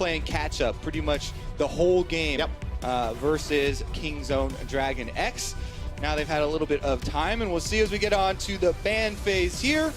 playing catch-up pretty much the whole game versus Kingzone Dragon X. Now they've had a little bit of time, and we'll see as we get on to the ban phase here.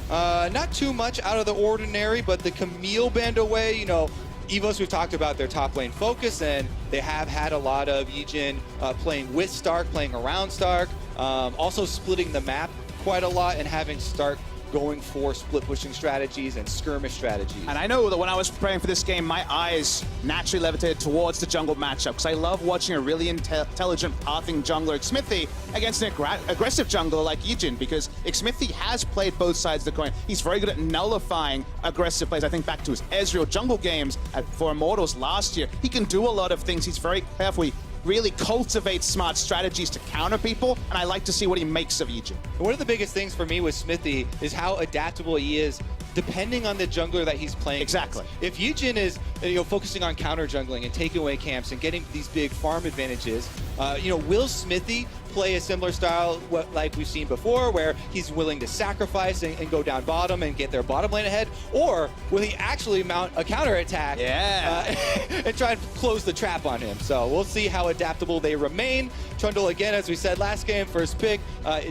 Not too much out of the ordinary, but the Camille band away, you know, EVOS, we've talked about their top lane focus, and they have had a lot of Yijin playing with Stark, playing around Stark, also splitting the map quite a lot and having Stark going for split pushing strategies and skirmish strategies. And I know that when I was preparing for this game, my eyes naturally levitated towards the jungle matchup because I love watching a really intelligent pathing jungler, Xmithie, against an aggressive jungler like Yijin, because Xmithie has played both sides of the coin. He's very good at nullifying aggressive plays. I think back to his Ezreal jungle games for Immortals last year. He can do a lot of things. He's very careful. He really cultivates smart strategies to counter people, and I like to see what he makes of Yijin. One of the biggest things for me with Xmithie is how adaptable he is depending on the jungler that he's playing. Exactly. If Yijin is focusing on counter jungling and taking away camps and getting these big farm advantages, will Xmithie play a similar style like we've seen before, where he's willing to sacrifice and go down bottom and get their bottom lane ahead? Or will he actually mount a counter attack and try and close the trap on him? So we'll see how adaptable they remain. Trundle, again, as we said last game, first pick,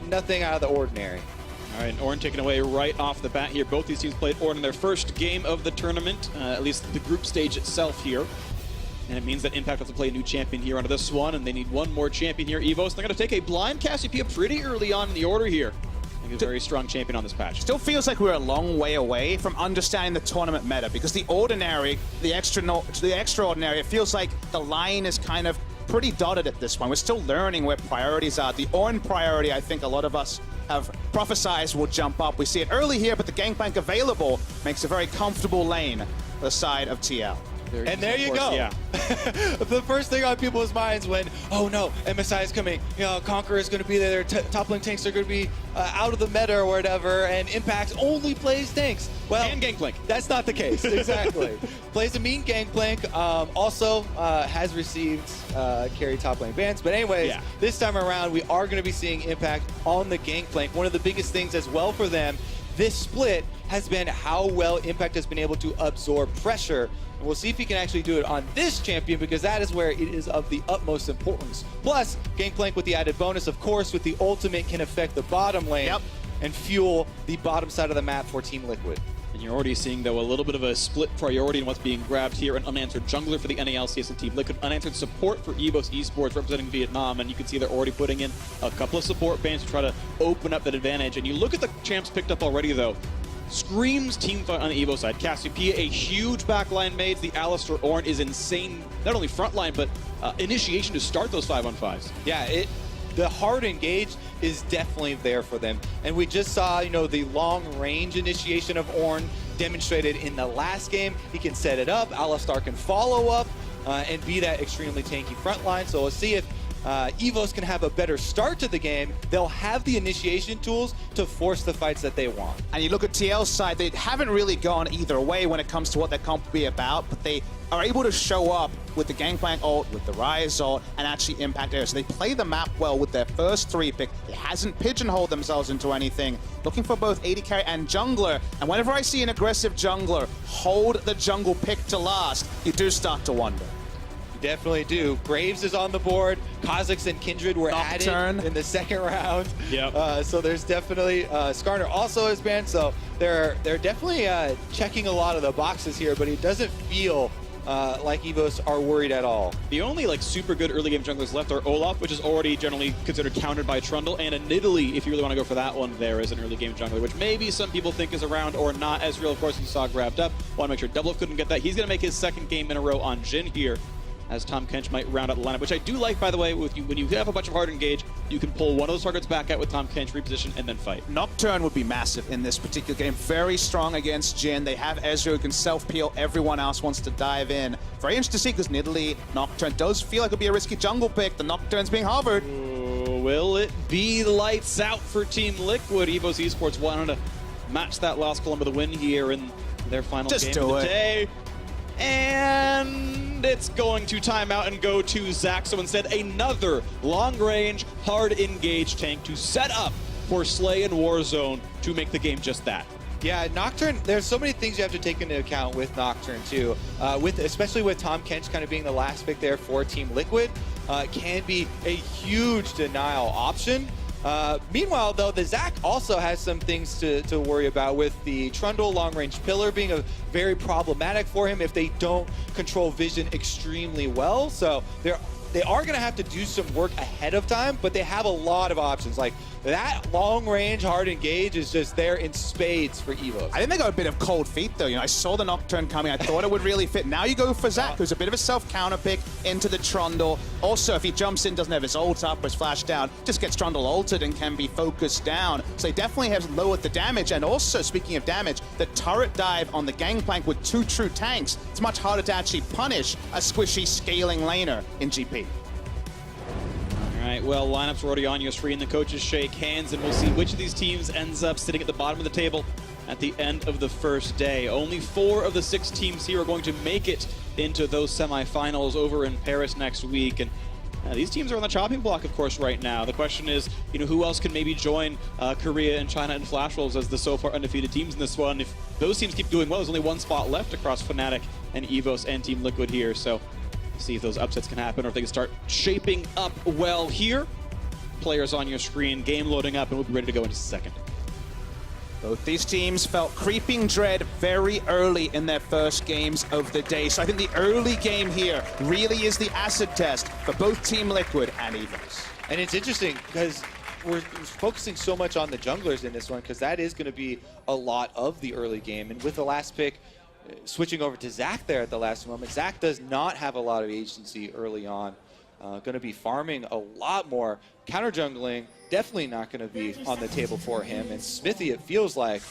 nothing out of the ordinary. All right, Ornn taken away right off the bat here. Both these teams played Ornn in their first game of the tournament, at least the group stage itself here. And it means that Impact has to play a new champion here onto this one, and they need one more champion here. EVOS, they're going to take a blind Cassiopeia pretty early on in the order here. I think a very strong champion on this patch. Still feels like we're a long way away from understanding the tournament meta, because the ordinary, the extraordinary, it feels like the line is kind of pretty dotted at this point. We're still learning where priorities are. The Ornn priority, I think a lot of us have prophesized will jump up. We see it early here, but the Gangplank available makes a very comfortable lane for the side of TL. And there you go. Yeah. The first thing on people's minds when, oh no, MSI is coming, Conqueror is going to be there, top lane tanks are going to be out of the meta or whatever, and Impact only plays tanks. Well, and Gangplank. That's not the case, exactly. Plays a mean Gangplank, also has received carry top lane bans. But anyways, this time around, we are going to be seeing Impact on the Gangplank. One of the biggest things as well for them this split has been how well Impact has been able to absorb pressure. And we'll see if he can actually do it on this champion, because that is where it is of the utmost importance. Plus, Gangplank with the added bonus, of course, with the ultimate can affect the bottom lane and fuel the bottom side of the map for Team Liquid. And you're already seeing, though, a little bit of a split priority in what's being grabbed here. An unanswered jungler for the NALCS and Team Liquid. Unanswered support for EVOS Esports representing Vietnam. And you can see they're already putting in a couple of support bans to try to open up that advantage. And you look at the champs picked up already, though. Screams team fight on the EVO side. Cassiopeia, a huge backline mage. The Alistar Ornn is insane, not only frontline, but initiation to start those 5-on-5s. Yeah, the hard engage is definitely there for them. And we just saw, the long range initiation of Ornn demonstrated in the last game. He can set it up, Alistar can follow up, and be that extremely tanky front line. So we'll see if EVOS can have a better start to the game. They'll have the initiation tools to force the fights that they want. And you look at TL's side, they haven't really gone either way when it comes to what their comp will be about, but they are able to show up with the Gangplank ult, with the Ryze ult, and actually impact areas. So they play the map well with their first 3 pick. It hasn't pigeonholed themselves into anything. Looking for both AD carry and jungler. And whenever I see an aggressive jungler hold the jungle pick to last, you do start to wonder. Definitely do. Graves is on the board. Kha'Zix and Kindred were added in the second round. Yep. So there's definitely Skarner also is banned. So they're definitely checking a lot of the boxes here, but it doesn't feel like EVOS are worried at all. The only super good early game junglers left are Olaf, which is already generally considered countered by Trundle, and a Nidalee, if you really want to go for that one, there is an early game jungler, which maybe some people think is around or not. Ezreal, of course, you saw grabbed up. Want to make sure Doublelift couldn't get that. He's going to make his second game in a row on Jhin here, as Tahm Kench might round out the lineup, which I do like, by the way. When you have a bunch of hard engage, you can pull one of those targets back out with Tahm Kench, reposition, and then fight. Nocturne would be massive in this particular game. Very strong against Jhin. They have Ezreal who can self-peel. Everyone else wants to dive in. Very interesting to see, because Nidalee, Nocturne does feel like it would be a risky jungle pick. The Nocturne's being hovered. Will it be lights out for Team Liquid? EVOS Esports wanted to match that last Column of the win here in their final game of the day. And it's going to timeout and go to Zach. So instead, another long-range, hard-engage tank to set up for Slay and Warzone to make the game just that. Yeah, Nocturne, there's so many things you have to take into account with Nocturne too. Especially with Tom Kench kind of being the last pick there for Team Liquid, can be a huge denial option. Meanwhile, though, the Zac also has some things to worry about, with the Trundle long-range pillar being a very problematic for him if they don't control vision extremely well. So they are going to have to do some work ahead of time, but they have a lot of options. Like, that long-range hard engage is just there in spades for EVOS. I think they got a bit of cold feet, though. You know, I saw the Nocturne coming. I thought it would really fit. Now you go for Zac, who's a bit of a self-counter pick into the Trundle. Also, if he jumps in, doesn't have his ult up or his flash down, just gets Trundle ulted and can be focused down. So they definitely have lowered the damage. And also, speaking of damage, the turret dive on the Gangplank with 2 true tanks, it's much harder to actually punish a squishy scaling laner in GP. All right, well, lineups are already on your screen. The coaches shake hands, and we'll see which of these teams ends up sitting at the bottom of the table at the end of the first day. Only 4 of the 6 teams here are going to make it into those semifinals over in Paris next week. And these teams are on the chopping block, of course, right now. The question is, you know, who else can maybe join Korea and China and Flash Wolves as the so far undefeated teams in this one? If those teams keep doing well, there's only 1 spot left across Fnatic and EVOS and Team Liquid here. So see if those upsets can happen, or if they can start shaping up well here. Players on your screen, game loading up, and we'll be ready to go in just a second. Both these teams felt creeping dread very early in their first games of the day. So I think the early game here really is the acid test for both Team Liquid and EVOS. And it's interesting because we're focusing so much on the junglers in this one, because that is going to be a lot of the early game. And with the last pick, switching over to Zac there at the last moment, Zac does not have a lot of agency early on. Going to be farming a lot more. Counter jungling, definitely not going to be on the table for him. And Smithy, it feels like,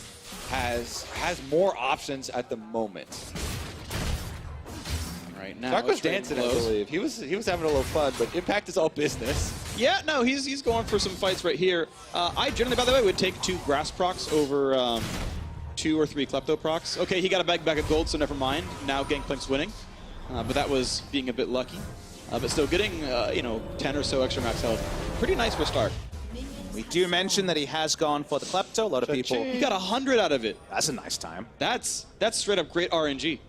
has more options at the moment. Right now, Zac was dancing, I believe. He was having a little fun, but Impact is all business. Yeah, no, he's going for some fights right here. I generally, by the way, would take 2 grass procs over 2 or 3 klepto procs. Okay, he got a bag of gold, so never mind. Now Gangplank's winning, but that was being a bit lucky. But still getting, you know, 10 or so extra max health. Pretty nice for a start. We do mention that he has gone for the klepto. A lot of people. He got 100 out of it. That's a nice time. That's straight up great RNG.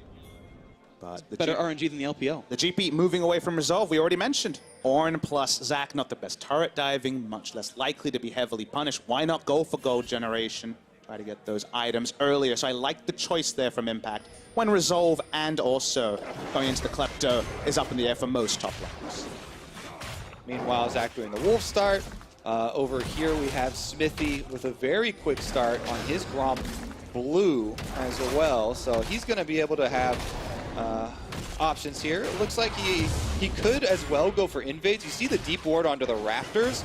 But Better RNG than the LPL. The GP moving away from Resolve, we already mentioned. Ornn plus Zac, not the best turret diving, much less likely to be heavily punished. Why not go for gold generation? Try to get those items earlier. So I like the choice there from Impact, when Resolve and also going into the klepto is up in the air for most top levels. Meanwhile, Zac doing the wolf start. Over here we have Smithy with a very quick start on his Gromp blue as well. So he's going to be able to have options here. It looks like he could as well go for invades. You see the deep ward onto the rafters.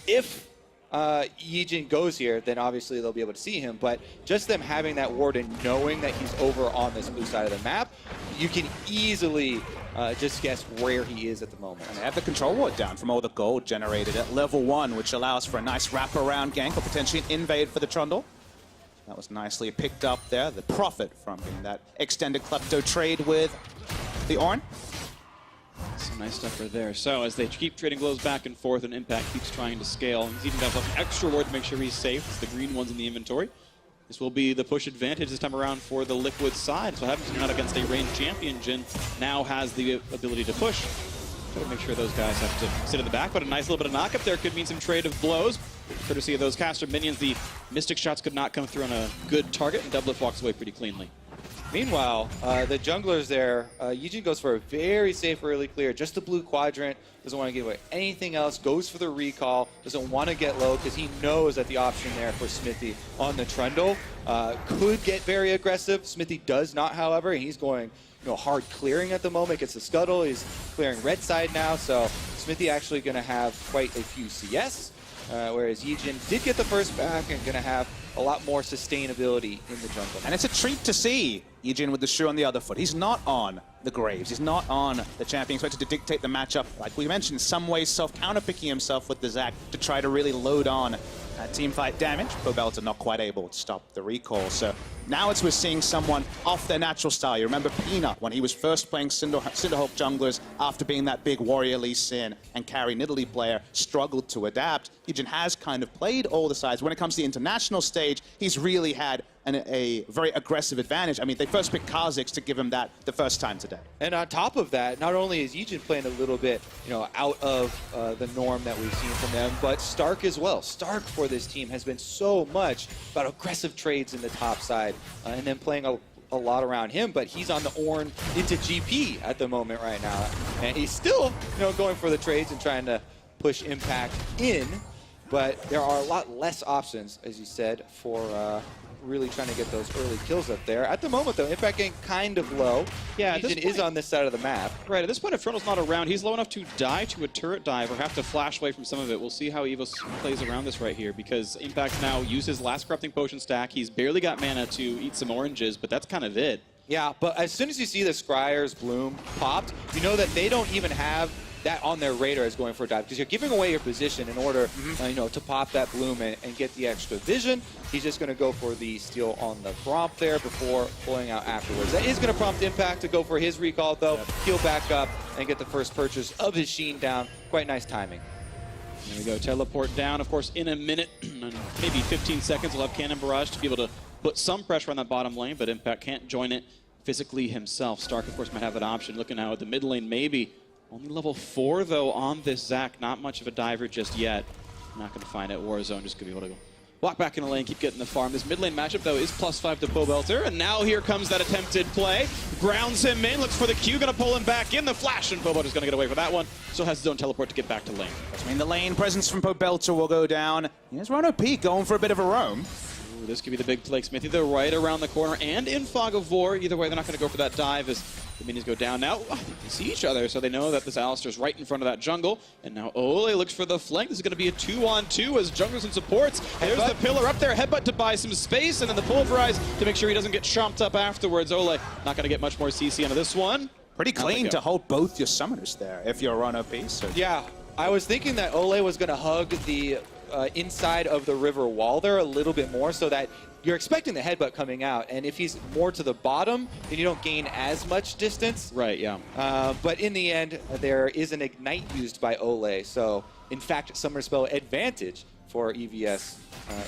If Yijin goes here, then obviously they'll be able to see him, but just them having that ward and knowing that he's over on this blue side of the map, you can easily just guess where he is at the moment. And they have the control ward down from all the gold generated at level 1, which allows for a nice wraparound gank or potentially an invade for the Trundle. That was nicely picked up there, the profit from getting that extended klepto trade with the Ornn. Some nice stuff right there. So as they keep trading blows back and forth, and Impact keeps trying to scale, he's even got some extra ward to make sure he's safe. It's the green ones in the inventory. This will be the push advantage this time around for the Liquid side. So having to out against a ranged champion, Jin now has the ability to push. Gotta make sure those guys have to sit in the back, but a nice little bit of knock up there could mean some trade of blows. Courtesy of those caster minions, the Mystic shots could not come through on a good target, and Doublelift walks away pretty cleanly. Meanwhile, the junglers there, Yijin goes for a very safe early clear, just the blue quadrant, doesn't want to give away anything else, goes for the recall, doesn't want to get low because he knows that the option there for Smithy on the Trundle could get very aggressive. Smithy does not, however, and he's going hard clearing at the moment, gets the scuttle, he's clearing red side now, so Smithy actually going to have quite a few CS, whereas Yijin did get the first back and going to have a lot more sustainability in the jungle. And it's a treat to see Yijin with the shoe on the other foot. He's not on the Graves. He's not on the champion expected to dictate the matchup. Like we mentioned, in some ways self-counterpicking himself with the Zac to try to really load on team fight damage. Pobelta not quite able to stop the recall. So now we're seeing someone off their natural style. You remember Peanut when he was first playing Cinderhawk junglers after being that big warrior Lee Sin and carry Nidalee player. struggled to adapt. Yijin has kind of played all the sides. When it comes to the international stage, he's really had a very aggressive advantage. I mean, they first picked Kha'Zix to give him that the first time today. And on top of that, not only is Yijin playing a little bit, out of the norm that we've seen from them, but Stark as well. Stark for this team has been so much about aggressive trades in the top side, and then playing a lot around him, but he's on the Ornn into GP at the moment right now. And he's still, going for the trades and trying to push Impact in, but there are a lot less options, as you said, for really trying to get those early kills up there. At the moment, though, Impact getting kind of low. Yeah, Yijin is on this side of the map. Right, at this point, if Frontal's not around, he's low enough to die to a turret dive or have to flash away from some of it. We'll see how EVOS plays around this right here, because Impact now used his last Corrupting Potion stack. He's barely got mana to eat some oranges, but that's kind of it. Yeah, but as soon as you see the Scryer's Bloom popped, you know that they don't even have that on their radar as going for a dive, because you're giving away your position in order, to pop that Bloom and get the extra vision. He's just going to go for the steal on the prompt there before pulling out afterwards. That is going to prompt Impact to go for his recall, though. He'll back up and get the first purchase of his Sheen down. Quite nice timing. There we go. Teleport down, of course, in a minute, and maybe 15 seconds. We'll have Cannon Barrage to be able to put some pressure on that bottom lane, but Impact can't join it physically himself. Stark, of course, might have an option. Looking now at the mid lane, maybe. Only level 4, though, on this Zac. Not much of a diver just yet. Not going to find it. Warzone just going to be able to go walk back in the lane, keep getting the farm. This mid lane matchup, though, is +5 to Pobelter. And now here comes that attempted play. Grounds him in, looks for the Q, going to pull him back in. The flash, and Pobelter's going to get away for that one. Still has his own teleport to get back to lane. I mean, the lane presence from Pobelter will go down. Here's RonoP going for a bit of a roam. Ooh, this could be the big play. Smithy, they're right around the corner and in Fog of War. Either way, they're not going to go for that dive as the minions go down. Now, I think they see each other, so they know that this Alistar's right in front of that jungle. And now Ole looks for the flank. This is going to be a 2-on-2 as junglers and supports. There's the pillar up there. Headbutt to buy some space, and then the pulverize to make sure he doesn't get chomped up afterwards. Ole not going to get much more CC onto this one. Pretty clean to hold both your summoners there if you're RonoP. So. Yeah, I was thinking that Ole was going to hug the inside of the river wall there a little bit more, so that you're expecting the headbutt coming out, and if he's more to the bottom, then you don't gain as much distance. Right, yeah. But in the end, there is an ignite used by Ole, so in fact, Summer Spell advantage for EVS.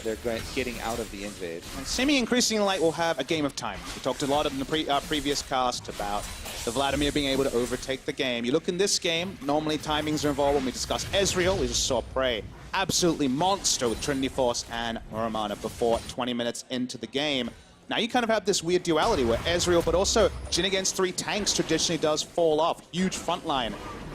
They're getting out of the invade. And semi-increasing light will have a game of time. We talked a lot in the previous cast about the Vladimir being able to overtake the game. You look in this game, normally timings are involved. When we discuss Ezreal, we just saw Prey absolutely monster with Trinity Force and Muramana before 20 minutes into the game. Now you kind of have this weird duality where Ezreal, but also Jhin against 3 tanks traditionally does fall off. Huge front line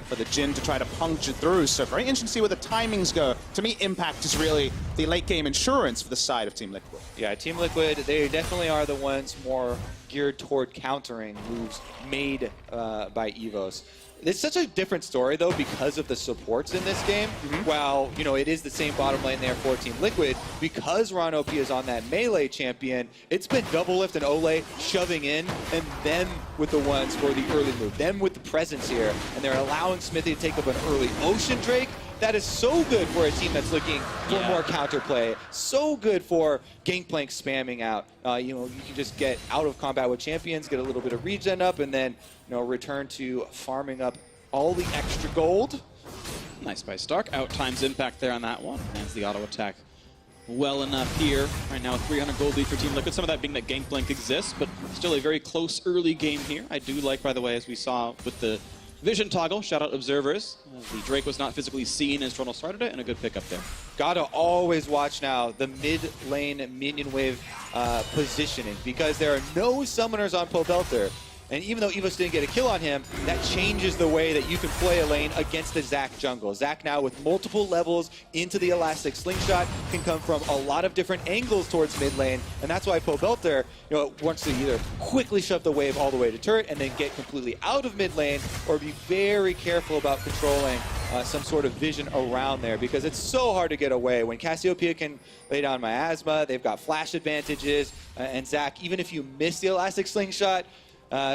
for the Jhin to try to puncture through. So very interesting to see where the timings go. To me, Impact is really the late game insurance for the side of Team Liquid. Yeah, Team Liquid, they definitely are the ones more geared toward countering moves made by EVOS. It's such a different story, though, because of the supports in this game. While, it is the same bottom lane there for Team Liquid, because RonoP is on that melee champion, it's been double lift and Ole shoving in, and them with the ones for the early move, them with the presence here, and they're allowing Smithy to take up an early Ocean Drake. That is so good for a team that's looking for more counterplay. So good for Gangplank spamming out. You can just get out of combat with champions, get a little bit of regen up, and then return to farming up all the extra gold. Nice by Stark. Out times Impact there on that one. Lands the auto attack well enough here. Right now, 300 gold lead for Team Liquid. Some of that being that Gangplank exists, but still a very close early game here. I do like, by the way, as we saw with the vision toggle, shout out Observers. The Drake was not physically seen as Toronto started it, and a good pickup there. Gotta always watch now the mid lane minion wave positioning, because there are no summoners on Pobelter. And even though EVOS didn't get a kill on him, that changes the way that you can play a lane against the Zac jungle. Zac now with multiple levels into the elastic slingshot can come from a lot of different angles towards mid lane, and that's why Pobelter wants to either quickly shove the wave all the way to turret and then get completely out of mid lane, or be very careful about controlling some sort of vision around there, because it's so hard to get away. When Cassiopeia can lay down miasma, they've got flash advantages, and Zac, even if you miss the elastic slingshot,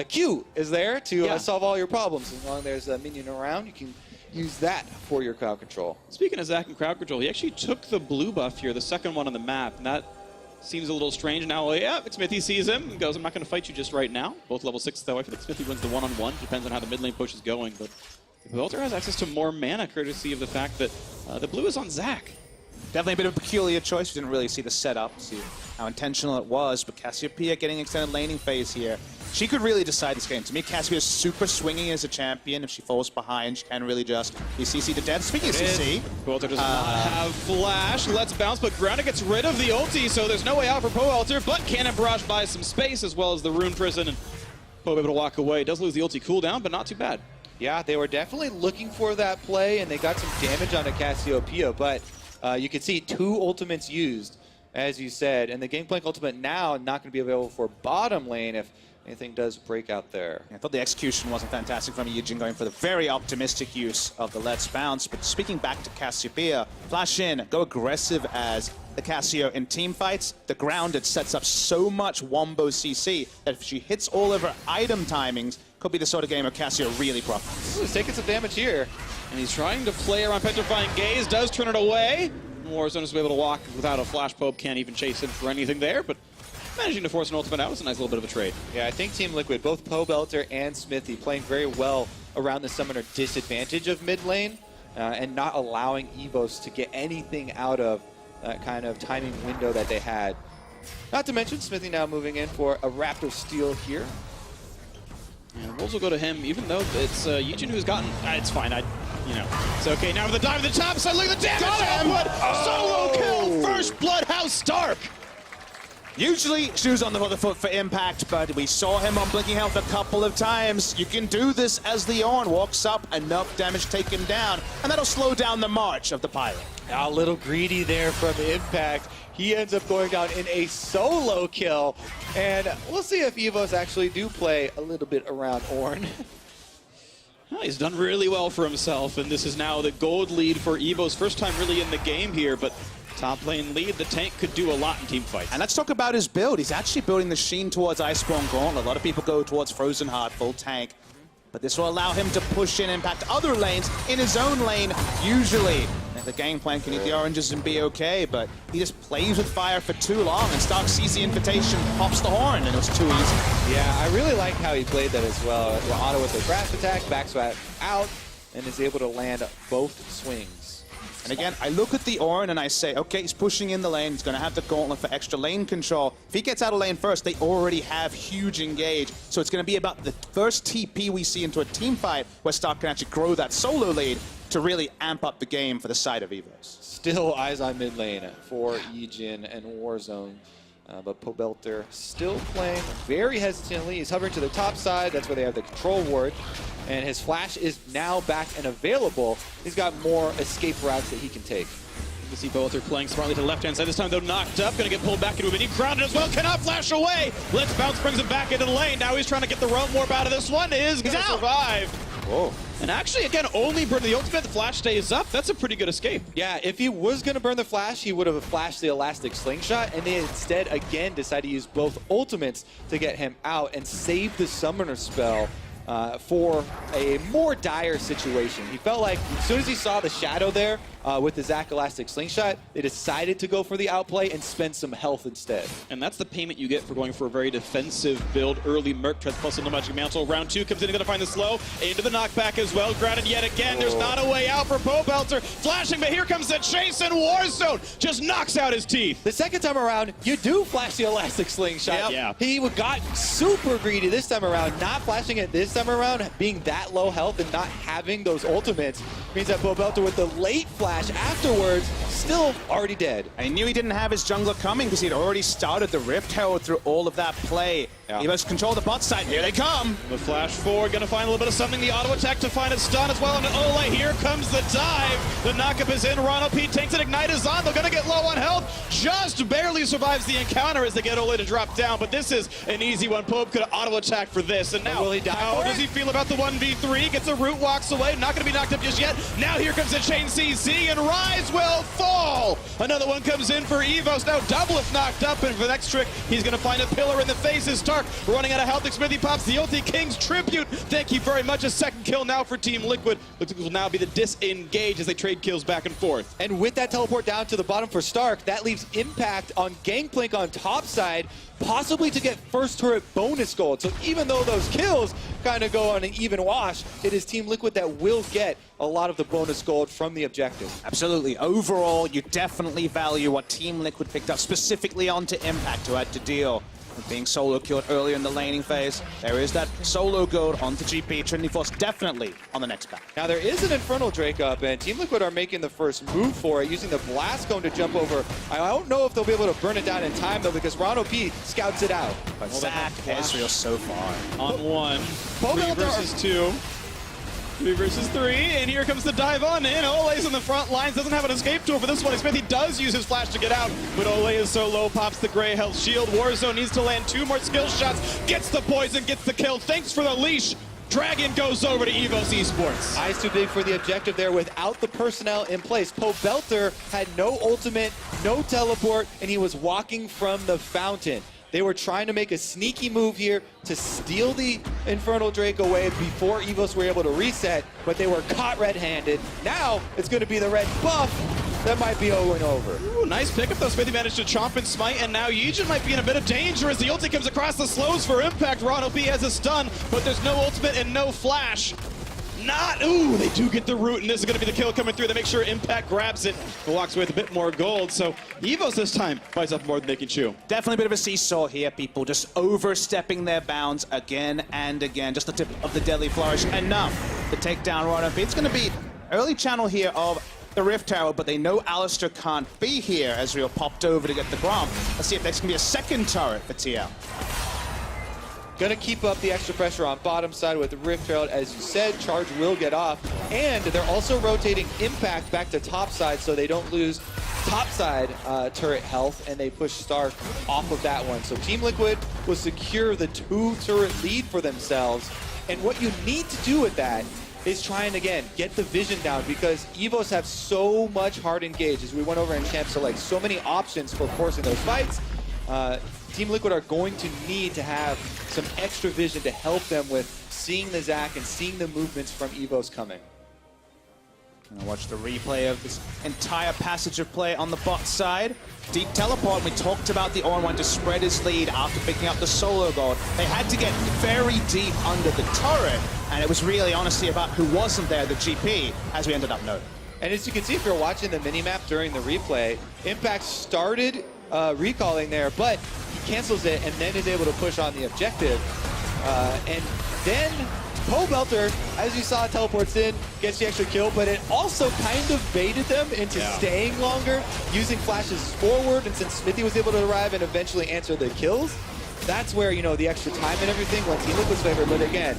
Q is there to solve all your problems. As long as there's a minion around, you can use that for your crowd control. Speaking of Zac and crowd control, he actually took the blue buff here, the second one on the map, and that seems a little strange. Now, Smithy sees him and goes, I'm not going to fight you just right now. Both level 6, though. I feel like Smithy wins the one-on-one. Depends on how the mid lane push is going, but Welter has access to more mana, courtesy of the fact that the blue is on Zac. Definitely a bit of a peculiar choice. We didn't really see the setup, see how intentional it was, but Cassiopeia getting extended laning phase here. She could really decide this game. To me, Cassiopeia is super swinging as a champion. If she falls behind, she can really just be CC to death. Speaking of CC... Welter does not have flash. Let's bounce, but Grounded gets rid of the ulti, so there's no way out for Welter, but Cannon Barrage buys some space, as well as the Rune Prison, and able to walk away. Does lose the ulti cooldown, but not too bad. Yeah, they were definitely looking for that play, and they got some damage onto Cassiopeia, but you can see 2 ultimates used, as you said, and the Gangplank ultimate now not going to be available for bottom lane if anything does break out there. I thought the execution wasn't fantastic from Yujin, going for the very optimistic use of the Let's Bounce, but speaking back to Cassiopeia, flash in, go aggressive as the Cassio in team fights. The Grounded sets up so much wombo CC that if she hits all of her item timings, could be the sort of game where Cassio really profits. Ooh, he's taking some damage here. And he's trying to play around Petrifying Gaze, does turn it away. Warzone is able to walk without a flash poke, can't even chase him for anything there, but managing to force an ultimate out is a nice little bit of a trade. Yeah, I think Team Liquid, both Pobelter and Smithy, playing very well around the summoner disadvantage of mid lane and not allowing EVOS to get anything out of that kind of timing window that they had. Not to mention Smithy now moving in for a Raptor Steel here. And Wolves will go to him, even though it's Yujin who's gotten... it's fine, it's okay. Now with the dive at the top side, look at the damage! Output! Solo kill! First Bloodhouse Stark! Usually shoes on the other foot for impact, but we saw him on Blinking Health a couple of times. You can do this as the Ornn walks up, enough damage take him down, and that'll slow down the march of the Pilot. A little greedy there from Impact. He ends up going down in a solo kill, and we'll see if EVOS actually do play a little bit around Ornn. Well, he's done really well for himself, and this is now the gold lead for EVOS. First time really in the game here, but top lane lead, the tank could do a lot in team fights. And let's talk about his build. He's actually building the Sheen towards Iceborne Gauntlet. A lot of people go towards Frozen Heart, full tank. But this will allow him to push in, impact other lanes in his own lane, usually. The Gangplank can eat the oranges and be okay, but he just plays with fire for too long, and Stark sees the invitation, pops the horn, and it was too easy. Yeah, I really like how he played that as well. The auto with the grasp attack, back swap out, and is able to land both swings. And again, I look at the Ornn and I say, okay, he's pushing in the lane, he's going to have the Gauntlet for extra lane control. If he gets out of lane first, they already have huge engage, so it's going to be about the first TP we see into a team fight where Stark can actually grow that solo lead to really amp up the game for the side of EVOS. Still eyes on mid lane for Yujin and Warzone. But Pobelter still playing very hesitantly. He's hovering to the top side. That's where they have the control ward. And his flash is now back and available. He's got more escape routes that he can take. You can see Pobelter playing smartly to the left-hand side. This time, though, knocked up. Going to get pulled back into a mini. Grounded as well. Cannot flash away. Let's bounce, brings him back into the lane. Now he's trying to get the roam warp out of this one. He's going to survive. Whoa. And actually, again, only burn the ultimate. The flash stays up. That's a pretty good escape. Yeah, if he was going to burn the flash, he would have flashed the elastic slingshot, and they instead, again, decided to use both ultimates to get him out and save the summoner spell for a more dire situation. He felt like as soon as he saw the shadow there with the Zac elastic slingshot, they decided to go for the outplay and spend some health instead. And that's the payment you get for going for a very defensive build. Early Merc Treads plus the Magic Mantle. Round 2 comes in, going to find the slow. Into the knockback as well. Grounded yet again. There's not a way out for Pobelter. Flashing, but here comes the chase, and Warzone just knocks out his teeth. The second time around, you do flash the elastic slingshot. Yep. Yeah. He got super greedy this time around, not flashing it this time around, being that low health and not having those ultimates means that Pobelter with the late flash afterwards, still already dead. I knew he didn't have his jungler coming because he'd already started the Rift Herald through all of that play. Yeah. He must control the bot side. Here they come. The flash forward, going to find a little bit of something. The auto attack to find a stun as well. And Ole, here comes the dive. The knockup is in. Ronald P takes it. Ignite is on. They're going to get low on health. Just barely survives the encounter as they get Ole to drop down. But this is an easy one. Pope could auto attack for this. And now, will he die how for does it? he feel about the 1v3? Gets a root, walks away. Not going to be knocked up just yet. Now here comes the chain CC, and Rise will fall. Another one comes in for EVOS. Now double if knocked up. And for the next trick, he's going to find a pillar in the face. Is Stark running out of health. Smithy pops the ulti. King's tribute. Thank you very much. A second kill now for Team Liquid. Looks like it will now be the disengage as they trade kills back and forth. And with that teleport down to the bottom for Stark, that leaves Impact on Gangplank on top side, possibly to get first turret bonus gold. So even though those kills kind of go on an even wash, it is Team Liquid that will get a lot of the bonus gold from the objective. Absolutely. Overall, you definitely value what Team Liquid picked up specifically onto Impact, who had to deal with being solo killed earlier in the laning phase. There is that solo gold onto GP. Trinity Force definitely on the next pack. Now there is an Infernal Drake up, and Team Liquid are making the first move for it, using the Blast Cone to jump over. I don't know if they'll be able to burn it down in time, though, because Ron OP scouts it out. But Zach, Ezreal so far. On one. 3 versus 2. 3 versus 3, and here comes the dive on in. Ole's on the front lines, doesn't have an escape tool for this one. Smithy does use his flash to get out, but Ole is so low, pops the gray health shield. Warzone needs to land 2 more skill shots, gets the poison, gets the kill. Thanks for the leash. Dragon goes over to EVOS Esports. Eyes too big for the objective there without the personnel in place. Belter had no ultimate, no teleport, and he was walking from the fountain. They were trying to make a sneaky move here to steal the Infernal Drake away before EVOS were able to reset, but they were caught red-handed. Now it's going to be the red buff that might be over and over. Ooh, nice pickup though. Smithy managed to chomp and smite, and now Yijin might be in a bit of danger as the ulti comes across the slows for impact. Ron OP has a stun, but there's no ultimate and no flash. Ooh, they do get the root, and this is going to be the kill coming through. They make sure Impact grabs it and walks away with a bit more gold. So EVOS this time buys up more than they can chew. Definitely a bit of a seesaw here, people just overstepping their bounds again and again. Just the tip of the deadly flourish, enough to take down Ron OP. It's going to be early channel here of the Rift Tower, but they know Alistair can't be here. Ezreal popped over to get the Grom. Let's see if there's going to be a second turret for TL. Gonna keep up the extra pressure on bottom side with the Rift Herald. As you said, charge will get off. And they're also rotating Impact back to top side so they don't lose top side turret health, and they push Stark off of that one. So Team Liquid will secure the 2 turret lead for themselves. And what you need to do with that is try and, again, get the vision down, because EVOS have so much hard engage, as we went over in champ, so like so many options for forcing those fights. Team Liquid are going to need to have some extra vision to help them with seeing the Zac and seeing the movements from EVOS coming. Gonna watch the replay of this entire passage of play on the bot side. Deep teleport, we talked about the Ornn wanting to spread his lead after picking up the solo gold. They had to get very deep under the turret, and it was really honestly about who wasn't there, the GP, as we ended up noting. And as you can see, if you're watching the minimap during the replay, Impact started recalling there, but he cancels it and then is able to push on the objective. And then Belter, as you saw, teleports in, gets the extra kill, but it also kind of baited them into staying longer, using flashes forward, and since Smithy was able to arrive and eventually answer the kills, that's where, you know, the extra time and everything went Team Liquid's favor. But again,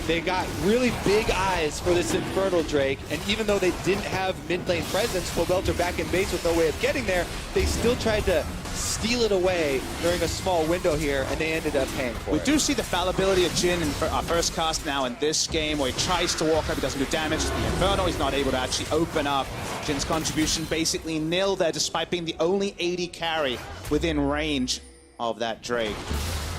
they got really big eyes for this Infernal Drake, and even though they didn't have mid lane presence, Belter back in base with no way of getting there, they still tried to steal it away during a small window here, and they ended up paying for it. We do see the fallibility of Jhin in our first cast now in this game, where he tries to walk up, he doesn't do damage. The Inferno, he's not able to actually open up. Jhin's contribution basically nil there, despite being the only AD carry within range of that Drake.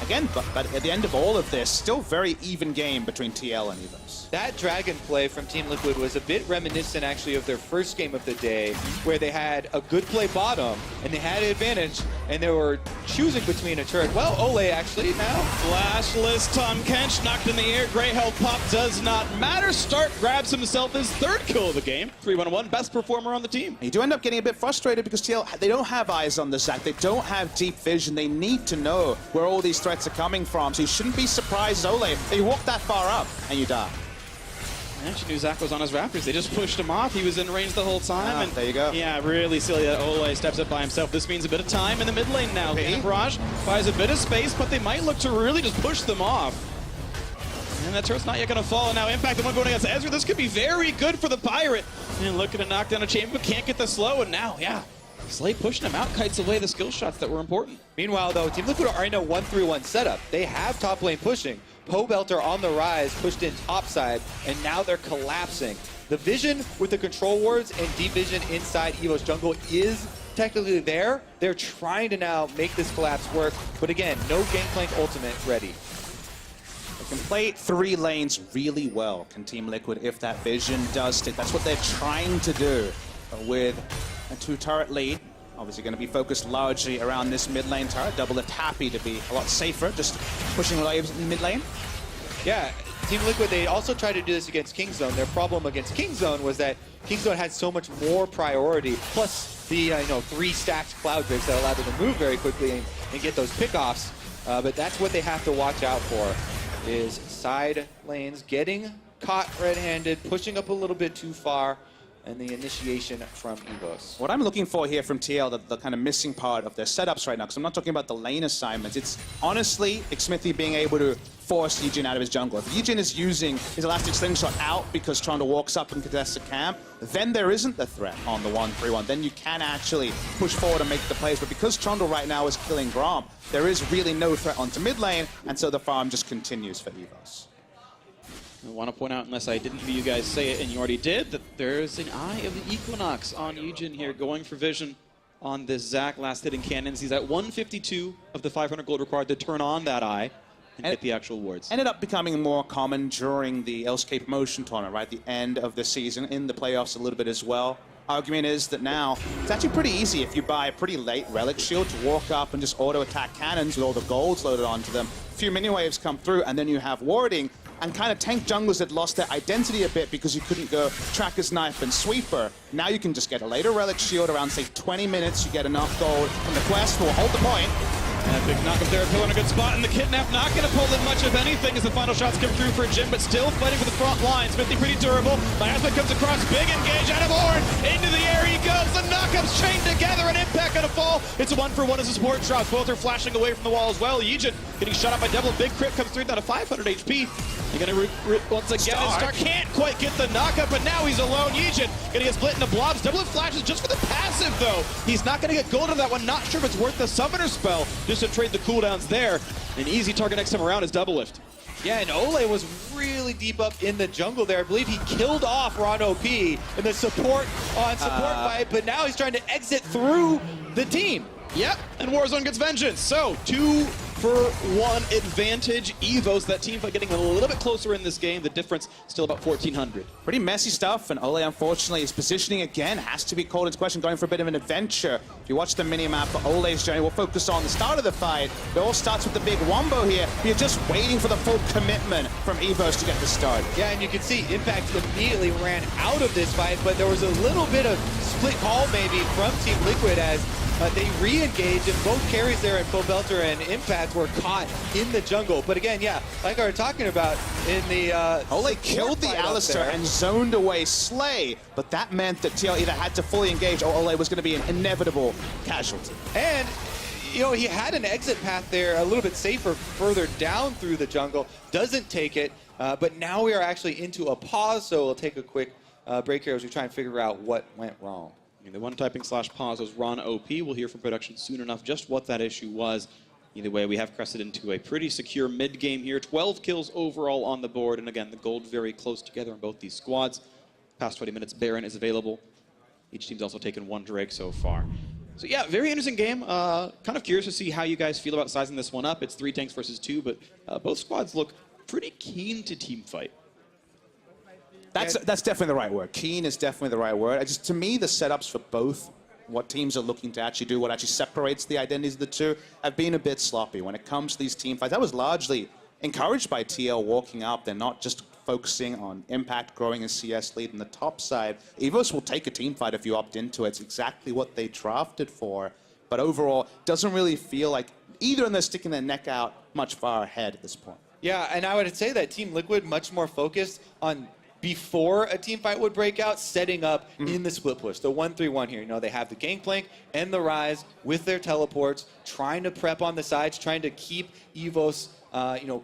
Again, but at the end of all of this, still very even game between TL and EVOS. That Dragon play from Team Liquid was a bit reminiscent, actually, of their first game of the day, where they had a good play bottom, and they had an advantage, and they were choosing between a turret. Well, Ole actually now. Flashless Tom Kench knocked in the air. Gray health pop does not matter. Stark grabs himself his 3rd kill of the game. 3-1-1, best performer on the team. You do end up getting a bit frustrated because TL, they don't have eyes on the Zac. They don't have deep vision. They need to know where all these threats are coming from. So you shouldn't be surprised, Ole, if you walk that far up and you die. And she knew Zac was on his Raptors. They just pushed him off. He was in range the whole time. And there you go. Yeah, really silly that Ole steps up by himself. This means a bit of time in the mid lane now. Barrage buys a bit of space, but they might look to really just push them off. And that turret's not yet going to fall. And now Impact, the one going against Ezra. This could be very good for the Pirate. And looking to knock down a chamber, but can't get the slow. And now, Slay pushing him out, kites away the skill shots that were important. Meanwhile, though, Team Liquid are in a 1-3-1 setup. They have top lane pushing. Belter on the rise, pushed in topside, and now they're collapsing. The vision with the control wards and deep vision inside EVOS jungle is technically there. They're trying to now make this collapse work, but again, no Gangplank ultimate ready. They can play 3 lanes really well, can Team Liquid, if that vision does stick. That's what they're trying to do with a 2-turret lead. Obviously going to be focused largely around this mid lane turret. Double Lift happy to be a lot safer, just pushing waves in mid lane. Yeah, Team Liquid, they also tried to do this against Kingzone. Their problem against Kingzone was that Kingzone had so much more priority, plus the 3 stacked Cloud Drakes that allowed them to move very quickly and get those pickoffs. But that's what they have to watch out for, is side lanes getting caught red-handed, pushing up a little bit too far, and the initiation from EVOS. What I'm looking for here from TL, the kind of missing part of their setups right now, because I'm not talking about the lane assignments, it's honestly Xmithy being able to force Yijin out of his jungle. If Yijin is using his Elastic Slingshot out because Trundle walks up and contests a camp, then there isn't the threat on the 1-3-1. Then you can actually push forward and make the plays. But because Trundle right now is killing Grom, there is really no threat onto mid lane, and so the farm just continues for EVOS. I want to point out, unless I didn't hear you guys say it, and you already did, that there's an Eye of the Equinox on Yijin here, going for vision on this Zac last hitting cannons. He's at 152 of the 500 gold required to turn on that Eye and hit the actual wards. Ended up becoming more common during the LCK promotion tournament, right? The end of the season, in the playoffs a little bit as well. Argument is that now it's actually pretty easy if you buy a pretty late Relic Shield to walk up and just auto-attack cannons with all the golds loaded onto them. A few mini-waves come through, and then you have warding, and kind of tank junglers that lost their identity a bit because you couldn't go Tracker's Knife and Sweeper. Now you can just get a later Relic Shield around, say, 20 minutes. You get enough gold from the quest will hold the point. And a big knock-up there, Pillar in a good spot, and the Kidnap not going to pull in much of anything as the final shots come through for Jin, but still fighting for the front line. Smithy pretty durable. Miasma comes across, big engage out of Ornn. Into the air he goes, the knock-ups chained together, and Impact gonna fall. It's a 1-for-1 as a support drop. Both are flashing away from the wall as well. Yijin getting shot up by Devil. Big crit comes through down to 500 HP. You're gonna once again, Star can't quite get the knockup, but now he's alone. Yijin gonna get split into blobs. Devil flashes just for the passive though. He's not gonna get gold on that one. Not sure if it's worth the summoner spell just to trade the cooldowns there. An easy target next time around is Double Lift. Yeah, and Ole was really deep up in the jungle there. I believe he killed off Ron OP in the support on support fight, but now he's trying to exit through the team. Yep, and Warzone gets vengeance. So 2-for-1 advantage. EVOS, that team fight getting a little bit closer in this game. The difference still about 1,400. Pretty messy stuff, and Ole, unfortunately, his positioning again has to be called into question, going for a bit of an adventure. If you watch the mini-map for Ole's journey, we'll focus on the start of the fight. It all starts with the big wombo here. You're just waiting for the full commitment from EVOS to get the start. Yeah, and you can see Impact immediately ran out of this fight, but there was a little bit of split call maybe from Team Liquid as they re-engaged, and both carries there and Full Belter and Impact were caught in the jungle. But again, yeah, like I was talking about in the Ole killed the Alistar and zoned away Slay, but that meant that TL either had to fully engage or Ole was going to be an inevitable casualty. And he had an exit path there a little bit safer further down through the jungle. Doesn't take it, but now we are actually into a pause, so we'll take a quick break here as we try and figure out what went wrong. The one typing /pause was Ron OP. We'll hear from production soon enough just what that issue was. Either way, we have crested into a pretty secure mid-game here. 12 kills overall on the board, and again, the gold very close together in both these squads. Past 20 minutes, Baron is available. Each team's also taken 1 Drake so far. So yeah, very interesting game. Kind of curious to see how you guys feel about sizing this one up. It's 3 tanks versus 2, but both squads look pretty keen to team fight. That's definitely the right word. Keen is definitely the right word. To me, the setups for both, what teams are looking to actually do, what actually separates the identities of the two, have been a bit sloppy when it comes to these team fights. That was largely encouraged by TL walking up. They're not just focusing on Impact growing a CS lead in the top side. EVOS will take a team fight if you opt into it. It's exactly what they drafted for. But overall, doesn't really feel like either of them are sticking their neck out much far ahead at this point. Yeah, and I would say that Team Liquid much more focused on before a team fight would break out, setting up in the split push, the 1-3-1 here. They have the Gangplank and the Rise with their teleports, trying to prep on the sides, trying to keep EVOS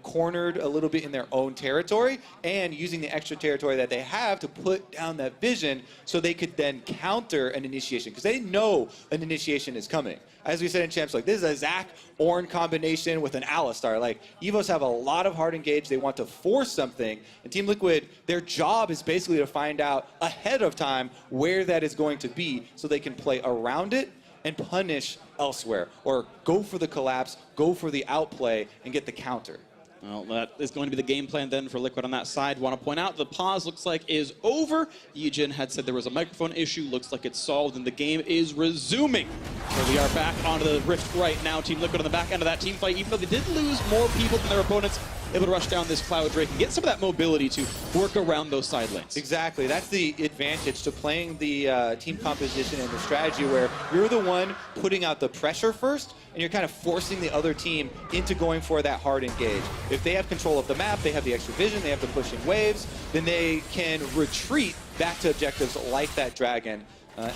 cornered a little bit in their own territory, and using the extra territory that they have to put down that vision so they could then counter an initiation, because they know an initiation is coming. As we said in Champs, this is a Zac Ornn combination with an Alistar. EVOS have a lot of hard engage. They want to force something, and Team Liquid, their job is basically to find out ahead of time where that is going to be so they can play around it and punish elsewhere, or go for the collapse, go for the outplay, and get the counter. Well, that is going to be the game plan then for Liquid on that side. Want to point out the pause looks like is over. Yijin had said there was a microphone issue. Looks like it's solved, and the game is resuming. So we are back onto the Rift right now. Team Liquid on the back end of that team fight. Even though they did lose more people than their opponents, able to rush down this Cloud Drake and get some of that mobility to work around those side lanes. Exactly. That's the advantage to playing the team composition and the strategy where you're the one putting out the pressure first, and you're kind of forcing the other team into going for that hard engage. If they have control of the map, they have the extra vision, they have the pushing waves, then they can retreat back to objectives like that dragon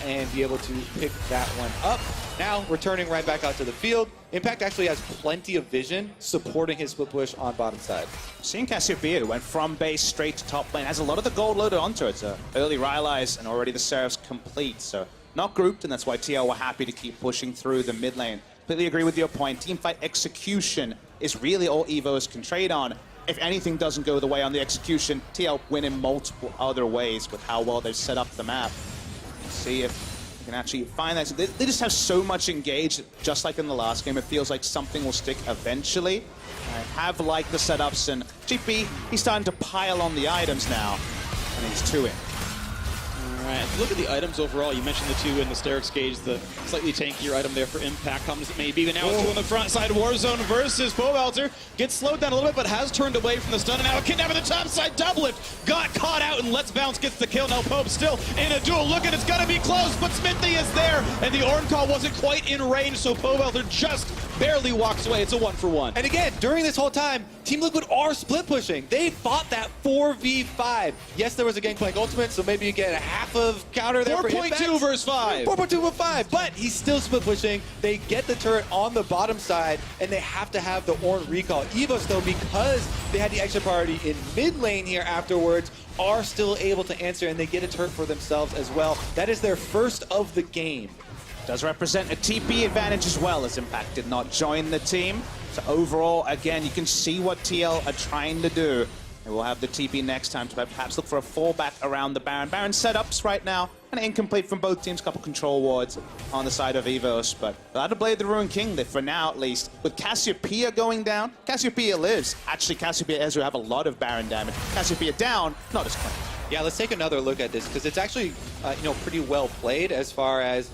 and be able to pick that one up. Now, returning right back out to the field, Impact actually has plenty of vision supporting his split push on bottom side. Seeing Cassiopeia went from base straight to top lane, has a lot of the gold loaded onto it. Early Rylai's and already the Seraph's complete, so not grouped, and that's why TL were happy to keep pushing through the mid lane. Completely agree with your point. Teamfight execution is really all EVOS can trade on. If anything doesn't go the way on the execution, TL win in multiple other ways with how well they've set up the map. See if we can actually find that. They just have so much engaged, just like in the last game. It feels like something will stick eventually. I have liked the setups, and GP, he's starting to pile on the items now, and he's 2 in. All right, look at the items overall. You mentioned the 2 in the Sterix Gauge, the slightly tankier item there for Impact comes it may be, but now it's 2 on the front side. Warzone versus Powelter. Gets slowed down a little bit, but has turned away from the stun, and now a kidnap on the top side. Double lift, got caught out, and Let's Bounce gets the kill. Now Pope still in a duel. Look at it's gonna be close, but Smithy is there, and the Orn Call wasn't quite in range, so Powelter just barely walks away. It's a 1-for-1. And again, during this whole time, Team Liquid are split pushing. They fought that 4v5. Yes, there was a Gangplank ultimate, so maybe you get a half of counter there for Impact. 4.2 versus 5. 4.2 with 5, but he's still split pushing. They get the turret on the bottom side, and they have to have the Orn recall. EVOS, though, because they had the extra priority in mid lane here afterwards, are still able to answer, and they get a turret for themselves as well. That is their first of the game. Does represent a TP advantage as well, as Impact did not join the team. So overall, again, you can see what TL are trying to do. And we'll have the TP next time to perhaps look for a fallback around the Baron. Baron setups right now, kind of incomplete from both teams. Couple control wards on the side of EVOS, but they'll have to blade the Ruined King, for now at least. With Cassiopeia going down, Cassiopeia lives. Actually, Cassiopeia and Ezreal have a lot of Baron damage. Cassiopeia down, not as clean. Yeah, let's take another look at this, because it's actually pretty well played as far as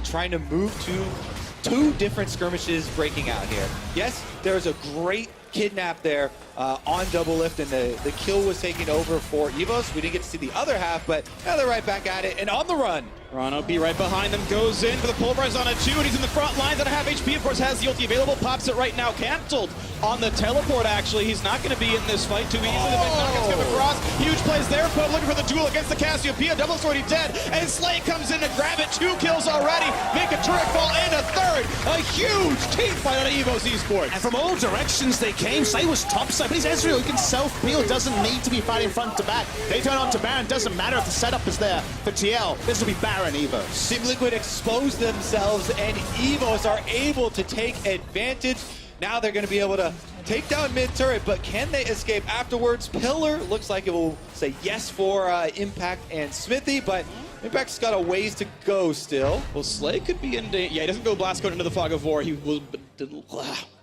trying to move to 2 different skirmishes breaking out here. Yes, there's a great kidnap there on double lift, and the kill was taken over for EVOS. We didn't get to see the other half, but now they're right back at it and on the run. Rano B right behind them, goes in for the pulverize on a 2, and he's in the front lines at a half HP. Of course, has the ulti available, pops it right now, canceled on the teleport. Actually, he's not going to be in this fight too easily. The big knockouts come across, huge plays there. Pope looking for the duel against the Cassiopeia. Double's already dead, and Slay comes in to grab it. 2 kills already, make a turret fall in a 3rd. A huge team fight on EVOS Esports. And from all directions they came. Slay was topside, but he's Ezreal. He can self-peel, doesn't need to be fighting front to back. They turn on to Baron, doesn't matter if the setup is there. For TL, this will be Baron EVOS. Team Liquid exposed themselves, and EVOS are able to take advantage. Now they're going to be able to take down mid turret, but can they escape afterwards? Pillar looks like it will say yes for Impact and Smithy, but Impact's got a ways to go still. Well, Slay could be in danger. Yeah, he doesn't go Blast Code into the Fog of War. He was...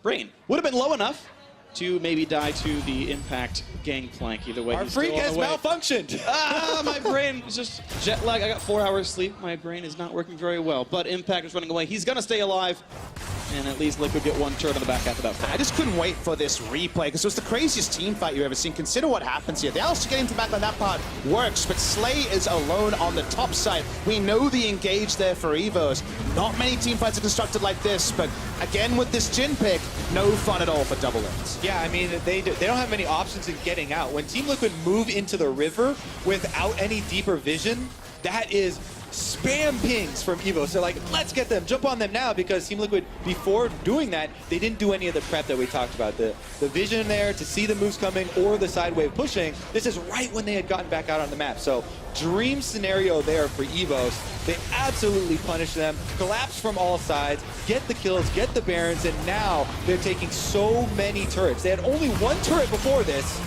Brain would have been low enough to maybe die to the Impact Gangplank. Either way, our freak has malfunctioned. My brain is just jet lag. I got 4 hours sleep. My brain is not working very well. But Impact is running away. He's going to stay alive. And at least Liquid get 1 turret on the back half of that fight. I just couldn't wait for this replay, because it was the craziest team fight you've ever seen. Consider what happens here. The Alistair getting to the back on that part works, but Slay is alone on the top side. We know the engage there for EVOS. Not many team fights are constructed like this, but again with this Jhin pick, no fun at all for double lift. Yeah, I mean, they don't have many options in getting out. When Team Liquid move into the river without any deeper vision, that is spam pings from EVOS. They're like, let's get them, jump on them now, because Team Liquid, before doing that, they didn't do any of the prep that we talked about. The vision there to see the moves coming or the side wave pushing. This is right when they had gotten back out on the map. So dream scenario there for EVOS. They absolutely punish them, collapse from all sides, get the kills, get the Barons, and now they're taking so many turrets. They had only 1 turret before this.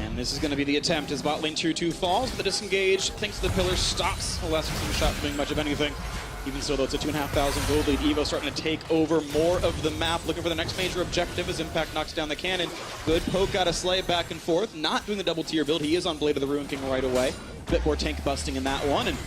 And this is going to be the attempt as bot lane 2-2 falls. The disengage, thanks to the pillar, stops Elastic's shot from doing much of anything. Even so, though, it's a 2,500 gold lead. EVO starting to take over more of the map, looking for the next major objective as Impact knocks down the cannon. Good poke out of Slay back and forth, not doing the double tier build. He is on Blade of the Ruined King right away. Bit more tank busting in that one, and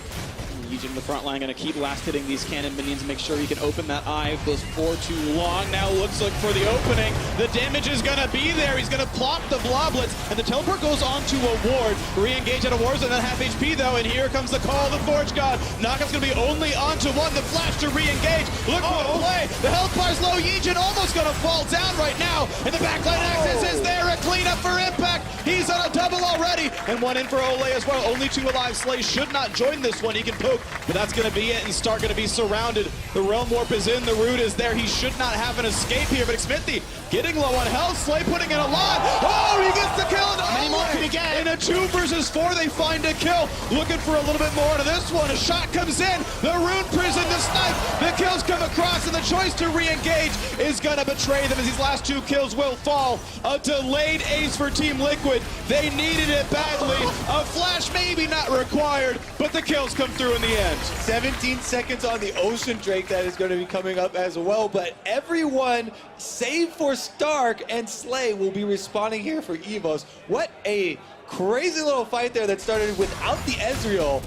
Yijin in the front line, going to keep last hitting these cannon minions and make sure he can open that eye. If goes for too long, now looks like for the opening. The damage is going to be there. He's going to plop the bloblets, and the teleport goes on to a ward. Re-engage out of Warzone, then half HP though, and here comes the call of the Forge God. Knockup's going to be only onto one. The flash to re-engage. Look for the play. The health bar's low. Yijin almost going to fall down right now, and the backline access is there. A cleanup for Impact. He's on a double already, and one in for Ole as well. Only 2 alive. Slay should not join this one. He can poke, but that's going to be it, and Stark going to be surrounded. The Realm Warp is in. The root is there. He should not have an escape here, but Smithy getting low on health. Slay putting in a lot. Oh, he gets the kill. How many more can he get? In a 2 versus 4, they find a kill. Looking for a little bit more to this one. A shot comes in. The Rune Prison, the snipe. The kills come across, and the choice to re-engage is going to betray them as these last 2 kills will fall. A delayed ace for Team Liquid. They needed it badly. A flash maybe not required, but the kills come through in the end. 17 seconds on the Ocean Drake that is going to be coming up as well, but everyone, save for Stark and Slay, will be responding here for EVOS. What a crazy little fight there that started without the Ezreal